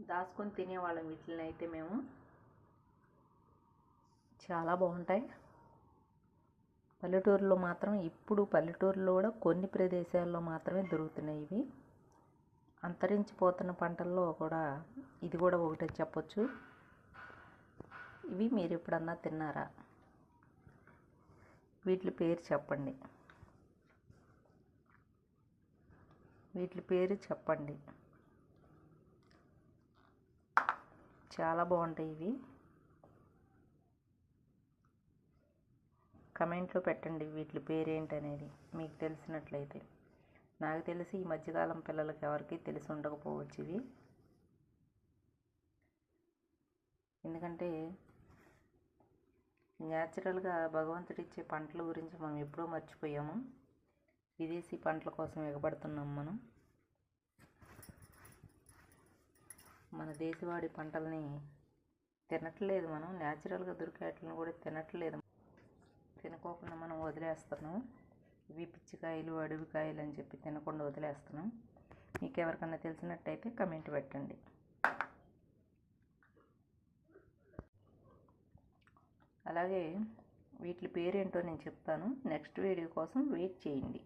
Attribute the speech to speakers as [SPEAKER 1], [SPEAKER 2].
[SPEAKER 1] దాచుకొని తినేవాళ్ళం వీటిని అయితే మేము. చాలా బాగుంటాయి. పల్లెటూరులో మాత్రం ఇప్పుడు పల్లెటూరులో కూడా కొన్ని ప్రదేశాల్లో మాత్రమే దొరుకుతున్నాయి ఇవి. అంతరించిపోతున్న పంటల్లో కూడా ఇది కూడా ఒకటే చెప్పొచ్చు. ఇవి మీరు ఎప్పుడన్నా తిన్నారా? వీటి పేరు చెప్పండి. చాలా బాగుంటాయి ఇవి. కమెంట్లో పెట్టండి వీటి పేరు ఏంటనేది మీకు తెలిసినట్లయితే. నాకు తెలిసి ఈ మధ్యకాలం పిల్లలకి ఎవరికి తెలిసి ఉండకపోవచ్చు ఇవి. ఎందుకంటే న్యాచురల్గా భగవంతుడిచ్చే పంటల గురించి మనం ఎప్పుడూ మర్చిపోయాము. విదేశీ పంటల కోసం ఎగబడుతున్నాం మనం. మన దేశవాడి పంటల్ని తినట్లేదు మనం. న్యాచురల్గా దొరికేట్లను కూడా తినట్లేదు. తినుకోకుండా మనం వదిలేస్తున్నాం. ఇవి పిచ్చికాయలు, అడవికాయలు అని చెప్పి తినకుండా వదిలేస్తున్నాం. మీకు ఎవరికన్నా తెలిసినట్టయితే కమెంట్ పెట్టండి. అలాగే వీటి పేరేంటో నేను చెప్తాను. నెక్స్ట్ వీడియో కోసం వెయిట్ చేయండి.